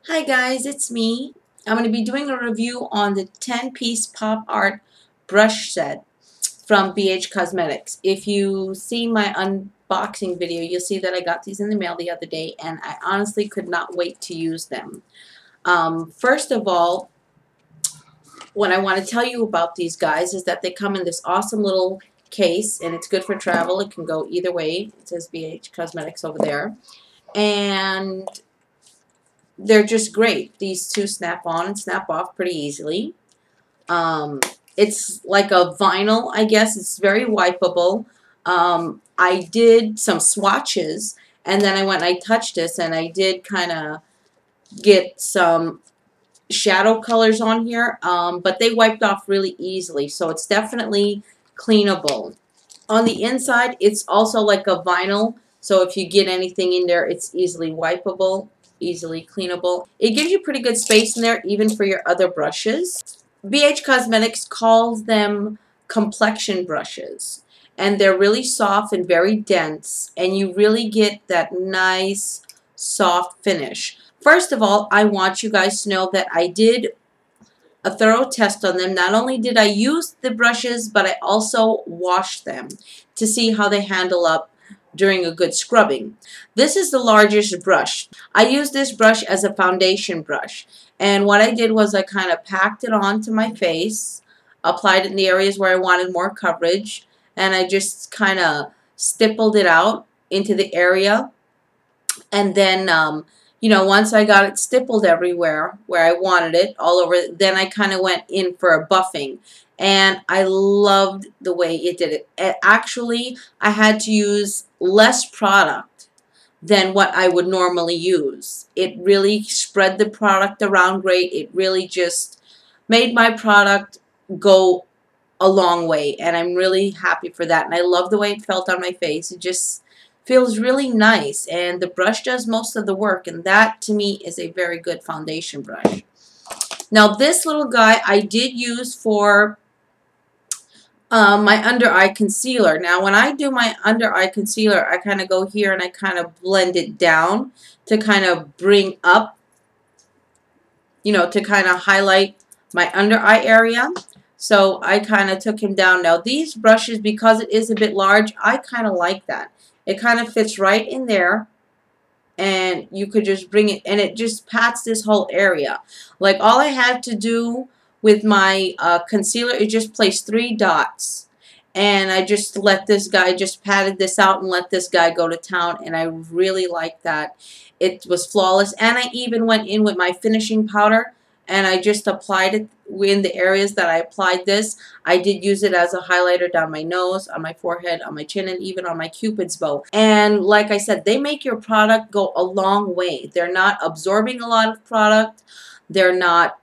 Hi guys, it's me. I'm going to be doing a review on the 10-piece pop art brush set from Bhcosmetics. If you see my unboxing video, you'll see that I got these in the mail the other day and I honestly could not wait to use them. First of all, what I want to tell you about these guys is that they come in this awesome little case and it's good for travel. It can go either way. It says Bhcosmetics over there. And they're just great. These two snap on and snap off pretty easily. Um, it's like a vinyl, I guess. It's very wipeable. I did some swatches, and then I went and I touched this, and I did kind of get some shadow colors on here, but they wiped off really easily, so it's definitely cleanable. On the inside, it's also like a vinyl, so if you get anything in there, it's easily wipeable, easily cleanable. It gives you pretty good space in there, even for your other brushes. Bhcosmetics calls them complexion brushes, and they're really soft and very dense, and you really get that nice soft finish. First of all, I want you guys to know that I did a thorough test on them. Not only did I use the brushes, but I also washed them to see how they handle up during a good scrubbing. This is the largest brush. I use this brush as a foundation brush. And what I did was I kind of packed it onto my face, applied it in the areas where I wanted more coverage, and I just kind of stippled it out into the area. And then once I got it stippled everywhere where I wanted it, all over, then I kind of went in for a buffing. And I loved the way it did it. Actually, I had to use less product than what I would normally use. It really spread the product around great. It really just made my product go a long way, and I'm really happy for that. And I love the way it felt on my face. It just feels really nice, and the brush does most of the work, and that to me is a very good foundation brush. Now this little guy I did use for my under eye concealer. Now when I do my under eye concealer, I kind of go here and I kind of blend it down to kind of bring up, to kind of highlight my under eye area. So I kind of took him down. Now these brushes, because it is a bit large, I kind of like that. It kind of fits right in there, and you could just bring it, and it just pats this whole area. Like all I had to do with my concealer is just place 3 dots, and I just let this guy, just patted this out and let this guy go to town, and I really like that. It was flawless, and I even went in with my finishing powder, and I just applied it in the areas that I applied this. I did use it as a highlighter down my nose, on my forehead, on my chin, and even on my Cupid's bow. And like I said, they make your product go a long way. They're not absorbing a lot of product. They're not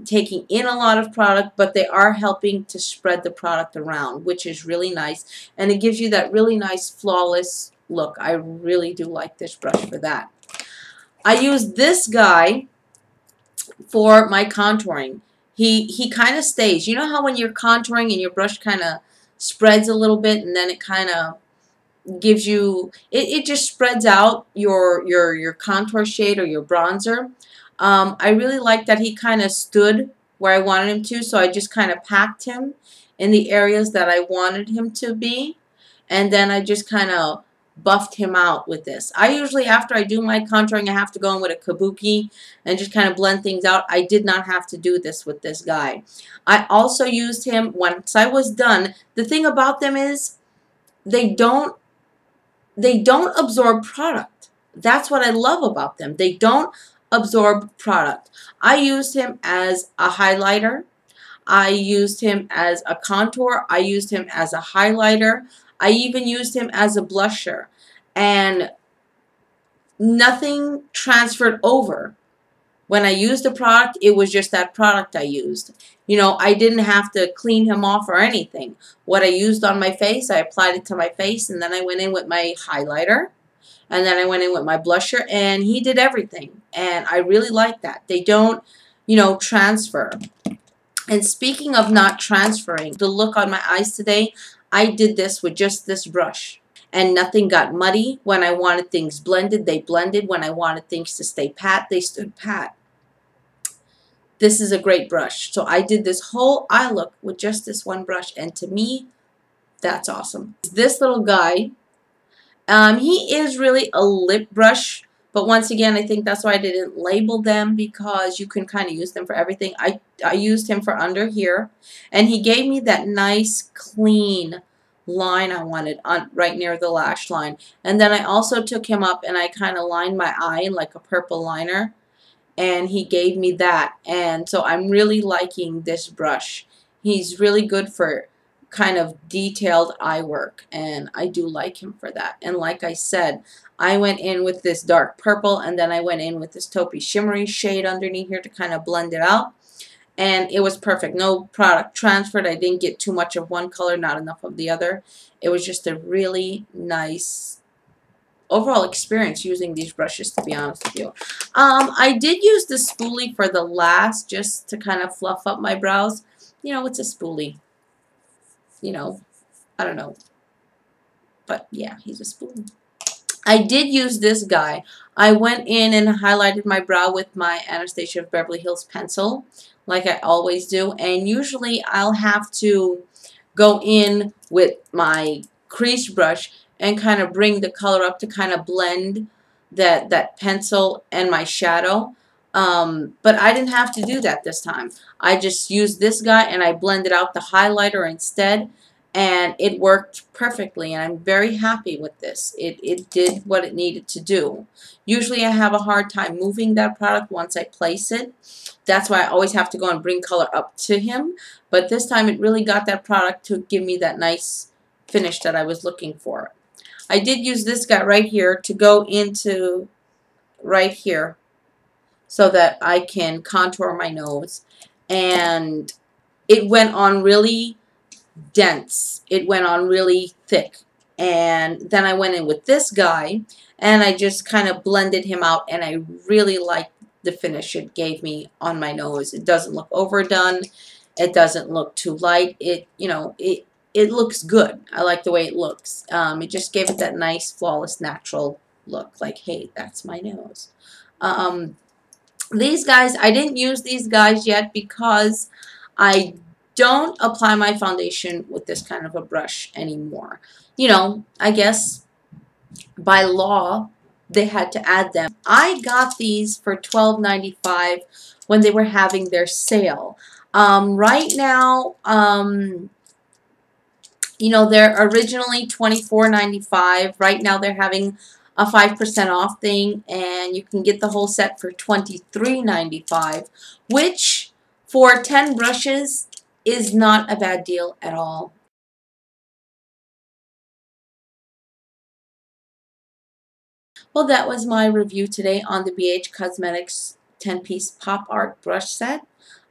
taking in a lot of product, but they are helping to spread the product around, which is really nice. And it gives you that really nice, flawless look. I really do like this brush for that. I use this guy for my contouring. He kind of stays. You know how when you're contouring and your brush kind of spreads a little bit, and then it kind of gives you, it just spreads out your contour shade or your bronzer. I really like that he kind of stood where I wanted him to, so I just kind of packed him in the areas that I wanted him to be, and then I just kind of buffed him out with this. I usually, after I do my contouring, I have to go in with a kabuki and just kind of blend things out. I did not have to do this with this guy. I also used him once I was done. The thing about them is they don't absorb product. That's what I love about them. They don't absorb product. I used him as a highlighter. I used him as a contour. I used him as a highlighter. I even used him as a blusher, and nothing transferred over. When I used the product, it was just that product I used. I didn't have to clean him off or anything. What I used on my face, I applied it to my face, and then I went in with my highlighter, and then I went in with my blusher, and he did everything. And I really like that. They don't, transfer. And speaking of not transferring, the look on my eyes today, I did this with just this brush. And nothing got muddy. When I wanted things blended, they blended. When I wanted things to stay pat, they stood pat. this is a great brush. So I did this whole eye look with just this one brush, and to me, that's awesome. This little guy, he is really a lip brush, but once again, I think that's why I didn't label them, because you can kind of use them for everything. I used him for under here, and he gave me that nice clean line I wanted on right near the lash line. And then I also took him up and I kind of lined my eye in like a purple liner, and he gave me that. And so I'm really liking this brush. He's really good for kind of detailed eye work, and I do like him for that. And like I said, I went in with this dark purple, and then I went in with this taupey shimmery shade underneath here to kind of blend it out, and it was perfect. No product transferred. I didn't get too much of one color, not enough of the other. It was just a really nice overall experience using these brushes, to be honest with you. I did use the spoolie for the last, just to kind of fluff up my brows. You know, it's a spoolie. You know, I don't know. But yeah, he's a spoolie. I did use this guy. I went in and highlighted my brow with my Anastasia of Beverly Hills pencil, like I always do. And usually I'll have to go in with my crease brush and kind of bring the color up to kind of blend that pencil and my shadow. But I didn't have to do that this time. I just used this guy and I blended out the highlighter instead, and it worked perfectly, and I'm very happy with this. It did what it needed to do. Usually I have a hard time moving that product once I place it. That's why I always have to go and bring color up to him. But this time it really got that product to give me that nice finish that I was looking for. I did use this guy right here to go into right here so that I can contour my nose. And it went on really dense. It went on really thick. And then I went in with this guy and I just kind of blended him out, and I really liked the finish it gave me on my nose. It doesn't look overdone. It doesn't look too light. It looks good. I like the way it looks. It just gave it that nice, flawless, natural look. Like, hey, that's my nose. These guys, I didn't use these guys yet because I don't apply my foundation with this kind of a brush anymore. You know, I guess by law they had to add them. I got these for $12.95 when they were having their sale. Right now, you know, they're originally $24.95. Right now they're having a 5% off thing, and you can get the whole set for $23.95, which for 10 brushes is not a bad deal at all. Well, that was my review today on the Bhcosmetics 10-piece pop art brush set.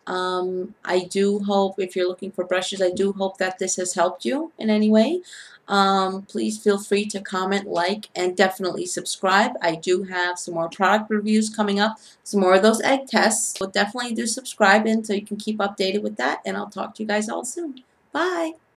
I do hope, if you're looking for brushes, I do hope that this has helped you in any way. Please feel free to comment, like, and definitely subscribe. I do have some more product reviews coming up, some more of those egg tests. So definitely do subscribe in so you can keep updated with that, and I'll talk to you guys all soon. Bye!